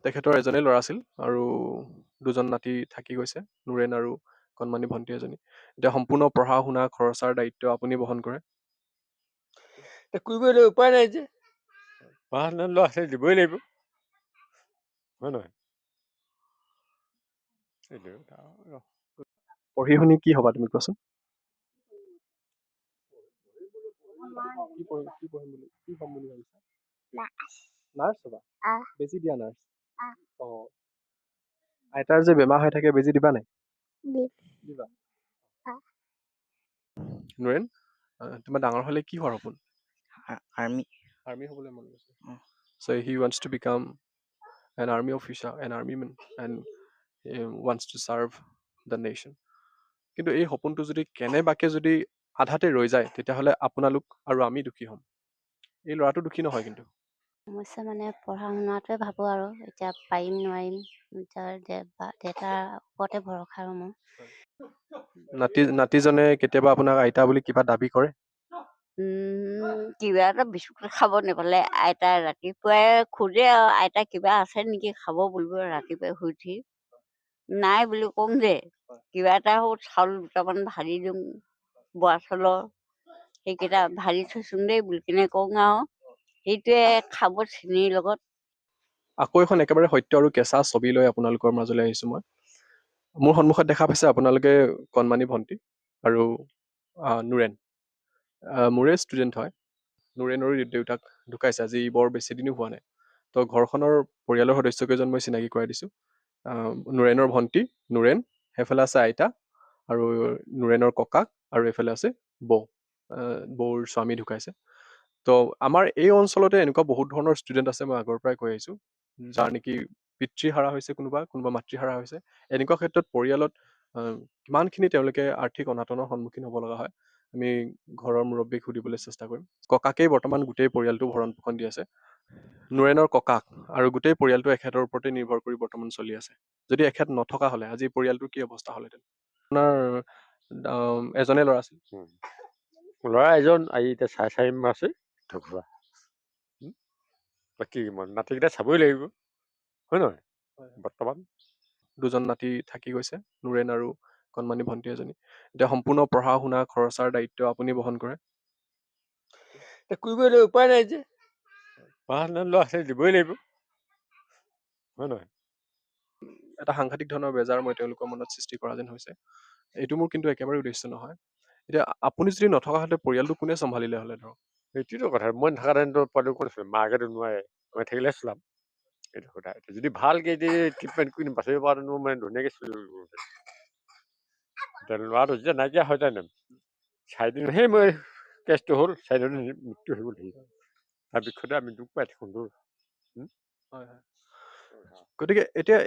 তেখেতৰ এজনেই ল'ৰা আছিল আৰু দুজন নাতি থাকি গৈছে, নুৰেন আৰু কণমানি ভণ্টি এজনী। এতিয়া সম্পূৰ্ণ পঢ়া শুনা খৰচাৰ দায়িত্ব আপুনি বহন কৰে। কৰিবই লাগিব, উপায় নাই যে পঢ়া শুনা ল'ৰা ছোৱালী দিবই লাগিব, হয় নহয়? পঢ়ি শুনি কি হবা তুমি কোৱাচোন? কি হ'ম বুলি ভাবিছা? নাৰ্ছ হবা? বেজি দিয়া নাৰ্ছ? আইতাৰ যে বেমাৰ হৈ থাকে বেজি দিবা নাই? দিবা। নুৰেন, তোমাৰ ডাঙৰ হলে কি হোৱাৰ সপোন? আৰ্মি। আৰ্মি হ'বলৈ মন গৈছে। So he wants to become an army officer, an army man, and he wants to serve the nation. কিন্তু এই সপোনটো যদি কেনেবাকে যদি আধাতে ৰৈ যায় তেতিয়াহ'লে আপোনালোক আৰু আমি দুখী হ'ম। এই ল'ৰাটো দুখী নহয় কিন্তু। সমস্যা মানে পঢ়া শুনাটোৱে ভাবোঁ আৰু এতিয়া পাৰিম নোৱাৰিম দেউতাৰ ওপৰতে ভৰসা আৰু মোৰ। নাতিজনে কেতিয়াবা আপোনাক আইতা বুলি কিবা দাবী কৰে? কিবা এটা বিস্কুট খাব নাপালে আইতাই ৰাতিপুৱাই খোজে আৰু আইতা কিবা আছে নেকি খাব বুলিব, ৰাতিপুৱাই শুই উঠি নাই বুলি কম যে কিবা এটা চাউল দুটামান ভাজি দিওঁ, বৰা চাউলৰ সেইকেইটা ভাজি থৈছোং দেই বুলি কিনে কওঁ আৰু সেইটোৱে খাব চেনীৰ লগত। আকৌ এখন একেবাৰে সত্য আৰু কেঁচা ছবি লৈ আপোনালোকৰ মাজলৈ আহিছো মই। মোৰ সন্মুখত দেখা পাইছে আপোনালোকে কণমানি ভণ্টি আৰু নুৰেন। মোৰে ষ্টুডেণ্ট হয়। নুৰেনৰো দেউতাক ঢুকাইছে আজি বৰ বেছি দিনো হোৱা নাই। তো ঘৰখনৰ পৰিয়ালৰ সদস্যকেইজন মই চিনাকি কৰাই দিছোঁ। নুৰেনৰ ভণ্টি নুৰেন, সেইফালে আছে আইতা আৰু নুৰেনৰ ককাক, আৰু এইফালে আছে বৌ। বৌৰ স্বামী ঢুকাইছে। তো আমাৰ এই অঞ্চলতে এনেকুৱা বহুত ধৰণৰ ষ্টুডেণ্ট আছে, মই আগৰ পৰাই কৈ আহিছোঁ, যাৰ নেকি পিতৃহাৰা হৈছে, কোনোবা মাতৃহাৰা হৈছে। এনেকুৱা ক্ষেত্ৰত পৰিয়ালত কিমানখিনি তেওঁলোকে আৰ্থিক অনাটনৰ সন্মুখীন হ'ব লগা হয় আমি ঘৰৰ মুৰব্বীক সুধিবলৈ চেষ্টা কৰিম। ককাকেই বৰ্তমান গোটেই পৰিয়ালটো ভৰণ পোষণ দি আছে। নুৰেনৰ ককাক আৰু গোটেই পৰিয়ালটো এখেতৰ ওপৰতে নিৰ্ভৰ কৰি বৰ্তমান চলি আছে। যদি এখেত নথকা হ'লে আজি পৰিয়ালটোৰ কি অৱস্থা হ'লহেঁতেন? আপোনাৰ এজনে ল'ৰা আছিল? ল'ৰা এজন আজি এতিয়া 4.5 মাহ আছে ঢুকুৱা। বাকী নাতিকেইটা চাবই লাগিব, হয় নহয়? বৰ্তমান দুজন নাতি থাকি গৈছে, নুৰেন আৰু কণমানি ভণ্টি এজনী। এতিয়া সম্পূৰ্ণ পঢ়া শুনা খৰচাৰ দায়িত্ব আপুনি বহন কৰে। কৰিবই লাগিব, উপায় নাই যে পঢ়া শুনা ল'ৰা ছোৱালী দিবই লাগিব, হয় নহয়? এটা সাংঘাতিক ধৰণৰ বেজাৰ মই তেওঁলোকৰ মনত সৃষ্টি কৰা যেন হৈছে। এইটো মোৰ কিন্তু একেবাৰে উদ্দেশ্য নহয়। এতিয়া আপুনি যদি নথকা হ'লে পৰিয়ালটো কোনে চম্ভালিলে হ'লে ধৰক? সেইটোতো কথা, মই নাথাকাহেঁতেনতো পোৱালি ক'ত আছিলে, মাকেতো নোৱাৰে, মই থাকিলে চলাম। এইটো কথা। যদি ভালকৈ ট্ৰিটমেণ্ট কৰি বাচিব পৰাহেঁতেনো মানে ধুনীয়াকৈ চলিব। এতিয়া ল'ৰাটো যেতিয়া নাইকিয়া হৈ যায় ন, 4 দিন সেই মই কেছটো হ'ল, 4 দিন মৃত্যু হৈ গ'ল। তাৰ বিষয়তে আমি দুখ পাই থাকোঁ। গতিকে এতিয়া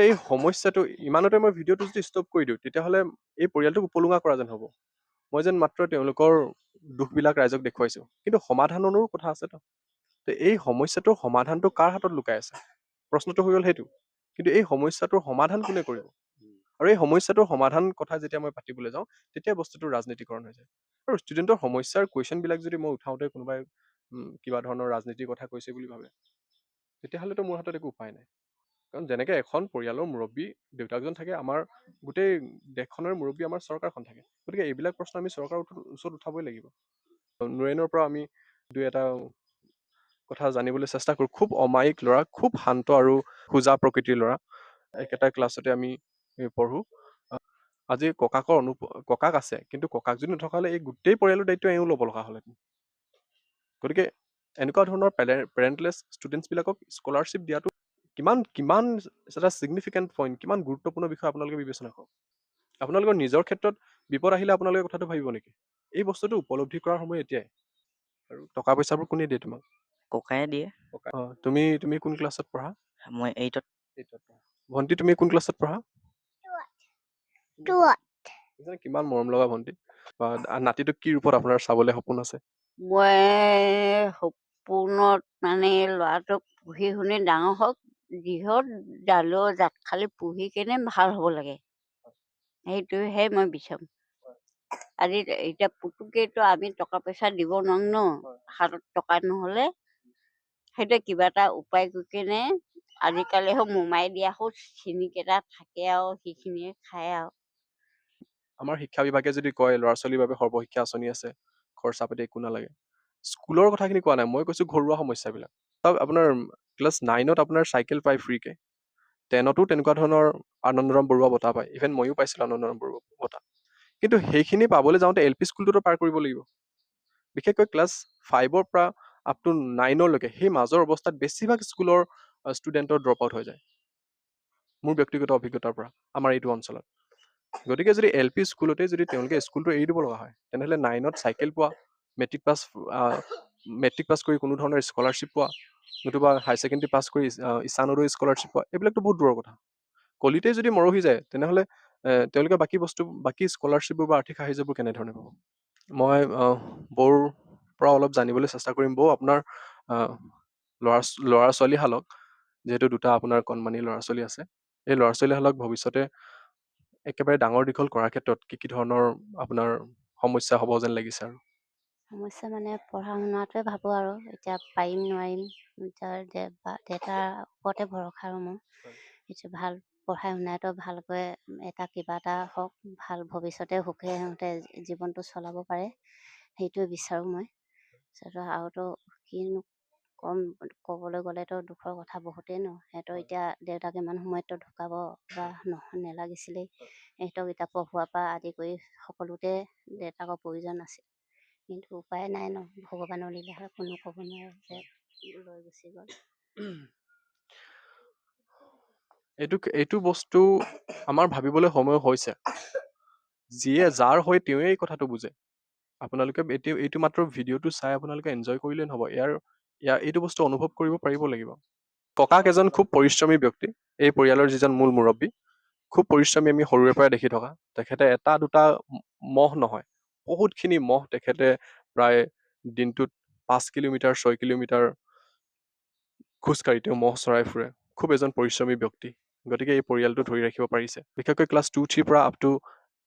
এই সমস্যাটো ইমানতে মই ভিডিঅ'টো যদি ষ্টপ কৰি দিওঁ তেতিয়াহ'লে এই পৰিয়ালটোক উপলুঙা কৰা যেন হ'ব। মই যেন মাত্ৰ তেওঁলোকৰ দুখবিলাক ৰাইজক দেখুৱাইছোঁ, কিন্তু সমাধানৰো কথা আছে তো এই সমস্যাটোৰ সমাধানটো কাৰ হাতত লুকাই আছে? প্ৰশ্নটো হৈ গ'ল সেইটো। কিন্তু এই সমস্যাটোৰ সমাধান কোনে কৰিব? আৰু এই সমস্যাটোৰ সমাধান কথা যেতিয়া মই পাতিবলৈ যাওঁ তেতিয়া বস্তুটো ৰাজনীতিকৰণ হৈ যায়। আৰু ষ্টুডেণ্টৰ সমস্যাৰ কুৱেশ্যনবিলাক যদি মই উঠাওঁতে কোনোবাই কিবা ধৰণৰ ৰাজনীতিৰ কথা কৈছে বুলি ভাবে তেতিয়াহ'লেতো মোৰ হাতত একো উপায় নাই। কাৰণ যেনেকৈ এখন পৰিয়ালৰ মুৰব্বী দেউতাকজন থাকে, আমাৰ গোটেই দেশখনৰ মুৰব্বী আমাৰ চৰকাৰখন থাকে। গতিকে এইবিলাক প্ৰশ্ন আমি চৰকাৰৰ ওচৰত উঠাবই লাগিব। নুৰেনৰ পৰা আমি দুই এটা কথা জানিবলৈ চেষ্টা কৰোঁ। খুব অমায়িক ল'ৰা, খুব শান্ত আৰু সোজা প্ৰকৃতিৰ ল'ৰা। একেটা ক্লাছতে আমি পঢ়োঁ। আজি ককাক আছে, কিন্তু ককাক যদি নথকা হ'লে এই গোটেই পৰিয়ালৰ দায়িত্ব এওঁ ল'ব লগা হ'লহেঁতেন। গতিকে এনেকুৱা ধৰণৰ পেৰেণ্টলেছ ষ্টুডেণ্টছবিলাকক স্কলাৰশ্বিপ দিয়াটো কিমান এটা ছিগনিফিকেণ্ট পইণ্ট, কিমান গুৰুত্বপূৰ্ণ বিষয় আপোনালোকে বিবেচনা কৰক। আপোনালোকৰ নিজৰ ক্ষেত্ৰত বিপদ আহিলে আপোনালোকে কথাটো ভাবিব নেকি? এই বস্তুটো উপলব্ধি কৰাৰ সময় এতিয়াই। আৰু টকা পইচাবোৰ কোনে দিয়ে তোমাক? ককায়ে দিয়ে। তুমি কোন ক্লাছত পঢ়া? মই 8ত। ভণ্টি তুমি কোন ক্লাছত পঢ়া? 2ত। কিমান মৰম লগা ভণ্টি। নাতিটোক কি ৰূপত আপোনাৰ চাবলৈ সপোন আছে? মই সপোনত মানে ল'ৰাটোক পঢ়ি শুনি ডাঙৰ হওক, যিহত জালৰ জাত খালি পঢ়ি কেনে ভাল হ'ব লাগে, সেইটোহে মই বিচাৰোঁ। আজি এতিয়া পুতুকেইটো আমি টকা পইচা দিব নোৱাৰোঁ ন, হাতত টকা নহ'লে। সেইটো কিবা এটা উপায় কৰি কেনে আজিকালি মোমাই দিয়া চিনিকেইটা থাকে আৰু সেইখিনিয়ে খায় আৰু। আমাৰ শিক্ষা বিভাগে যদি কয় ল'ৰা ছোৱালীৰ বাবে সৰ্বশিক্ষা আঁচনি আছে, খৰচা পাতি একো নালাগে, স্কুলৰ কথাখিনি কোৱা নাই, মই কৈছো ঘৰুৱা সমস্যাবিলাক। চাওক আপোনাৰ ক্লাছ 9ত আপোনাৰ চাইকেল পায় ফ্ৰীকে, 10তো তেনেকুৱা ধৰণৰ আনন্দৰাম বৰুৱা বঁটা পায়, ইভেন ময়ো পাইছিলোঁ আনন্দৰাম বৰুৱা বঁটা। কিন্তু সেইখিনি পাবলৈ যাওঁতে LP স্কুলটোতো পাৰ কৰিব লাগিব। বিশেষকৈ ক্লাছ 5ৰ পৰা আপ টু 9লৈকে সেই মাজৰ অৱস্থাত বেছিভাগ স্কুলৰ ষ্টুডেণ্টৰ ড্ৰপ আউট হৈ যায়, মোৰ ব্যক্তিগত অভিজ্ঞতাৰ পৰা আমাৰ এইটো অঞ্চলত। গতিকে যদি LP স্কুলতে যদি তেওঁলোকে স্কুলটো এৰি দিব লগা হয়, তেনেহ'লে 9ত চাইকেল পোৱা, মেট্ৰিক পাছ কৰি কোনো ধৰণৰ স্কলাৰশ্বিপ পোৱা, নতুবা হায়াৰ ছেকেণ্ডেৰী পাছ কৰি ঈশানোদয় স্কলাৰশ্বিপ পোৱা, এইবিলাকতো বহুত দূৰৰ কথা। কলিতে যদি মৰহি যায় তেনেহ'লে তেওঁলোকে বাকী স্কলাৰশ্বিপবোৰ বা আৰ্থিক সাহাৰ্যবোৰ কেনেধৰণে পাব? মই বৌৰ পৰা অলপ জানিবলৈ চেষ্টা কৰিম। বৌ, আপোনাৰ ল'ৰা ছোৱালীহালক, যিহেতু দুটা আপোনাৰ কণমানি ল'ৰা ছোৱালী আছে, এই ল'ৰা ছোৱালীহালক ভৱিষ্যতে একেবাৰে ডাঙৰ দীঘল কৰাৰ ক্ষেত্ৰত কি ধৰণৰ আপোনাৰ সমস্যা হ'ব যেন লাগিছে? আৰু সমস্যা মানে পঢ়া শুনাটোৱে ভাবোঁ আৰু, এতিয়া পাৰিম নোৱাৰিম, দেউতাৰ ওপৰতে ভৰসা আৰু মোৰ। এতিয়া ভাল পঢ়াই শুনাইতো ভালকৈ কিবা এটা হওক, ভাল ভৱিষ্যতে সুখে সিহঁতে জীৱনটো চলাব পাৰে, সেইটোৱে বিচাৰোঁ মই। আৰুতো কিনো কম, ক'বলৈ গ'লেতো দুখৰ কথা বহুতেই ন। সিহঁতৰ এতিয়া দেউতাক ইমান সময়ততো ঢুকাব বা নেলাগিছিলেই। সিহঁতক এতিয়া পঢ়োৱাৰ পৰা আদি কৰি সকলোতে দেউতাকৰ প্ৰয়োজন আছিল, কিন্তু উপায় নাই ন, ভগৱানৰ লীলা হয়, কোনো ক'ব নোৱাৰে যে লৈ গুচি গ'ল। এইটো বস্তু আমাৰ ভাবিবলৈ সময় হৈছে। যাৰ হয় তেওঁৱে এই কথাটো বুজে। আপোনালোকে এইটো মাত্ৰ ভিডিঅ'টো চাই আপোনালোকে এনজয় কৰিলে নহ'ব, এইটো বস্তু অনুভৱ কৰিব পাৰিব লাগিব। ককাক এজন খুব পৰিশ্ৰমী ব্যক্তি, এই পৰিয়ালৰ যিজন মূল মুৰব্বী, খুব পৰিশ্ৰমী, আমি সৰুৰে পৰাই দেখি থকা। তেখেতে এটা দুটা মহ নহয়, বহুতখিনি মহ তেখেতে প্ৰায় দিনটোত 5 কিলোমিটাৰ 6 কিলোমিটাৰ খোজকাঢ়ি তেওঁ মহ চৰাই ফুৰে। খুব এজন পৰিশ্ৰমী ব্যক্তি, গতিকে এই পৰিয়ালটো ধৰি ৰাখিব পাৰিছে। বিশেষকৈ ক্লাছ 2-3 পৰা আপ টু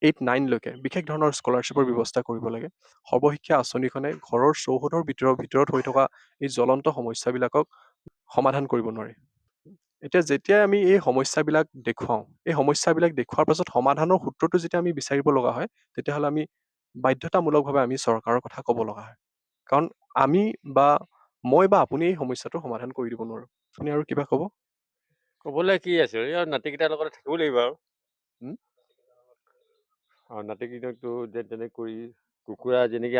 8-9লৈকে বিশেষ ধৰণৰ স্কলাৰশ্বিপৰ ব্যৱস্থা কৰিব লাগে। সৰ্বশিক্ষা আঁচনিখনে ঘৰৰ চৌহদৰ ভিতৰত হৈ থকা এই জ্বলন্ত সমস্যাবিলাকক সমাধান কৰিব নোৱাৰে। এতিয়া যেতিয়াই আমি এই সমস্যাবিলাক দেখুৱাওঁ, এই সমস্যাবিলাক দেখুওৱাৰ পাছত সমাধানৰ সূত্ৰটো যেতিয়া আমি বিচাৰিব লগা হয়, তেতিয়াহ'লে আমি বাধ্যতামূলকভাৱে আমি চৰকাৰৰ কথা ক'ব লগা হয়। কাৰণ মই বা আপুনি এই সমস্যাটোৰ সমাধান কৰি দিব নোৱাৰোঁ। আপুনি আৰু কিবা ক'ব? ক'বলৈ কি আছে, এই নাতিকেইটাৰ লগতে থাকিব লাগিব আৰু। হুম? আৰু নাতিকেইটাকতো যেনে কৰি কুকুৰা যেনেকৈ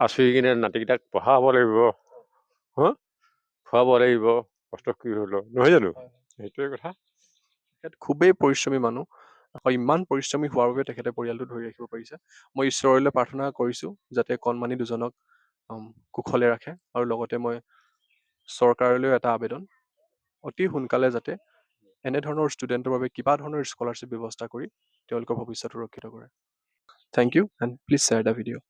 আঁচুৰি কিনে নাতিকেইটাক পঢ়াব লাগিব, খুৱাব লাগিব, কষ্ট কি হ'লেও, নহয় জানো? সেইটোৱে কথা। তেখেত খুবেই পৰিশ্ৰমী মানুহ। আকৌ ইমান পৰিশ্ৰমী হোৱাৰ বাবে তেখেতে পৰিয়ালটো ধৰি ৰাখিব পাৰিছে। মই ঈশ্বৰলৈ প্ৰাৰ্থনা কৰিছোঁ যাতে কণমানি দুজনক কুশলে ৰাখে, আৰু লগতে মই চৰকাৰলৈও এটা আবেদন, অতি সোনকালে যাতে এনেধৰণৰ ষ্টুডেণ্টৰ বাবে কিবা ধৰণৰ স্কলাৰশ্বিপ ব্যৱস্থা কৰি তেওঁলোকৰ ভৱিষ্যত সুৰক্ষিত কৰে। Thank you, and please share the video'.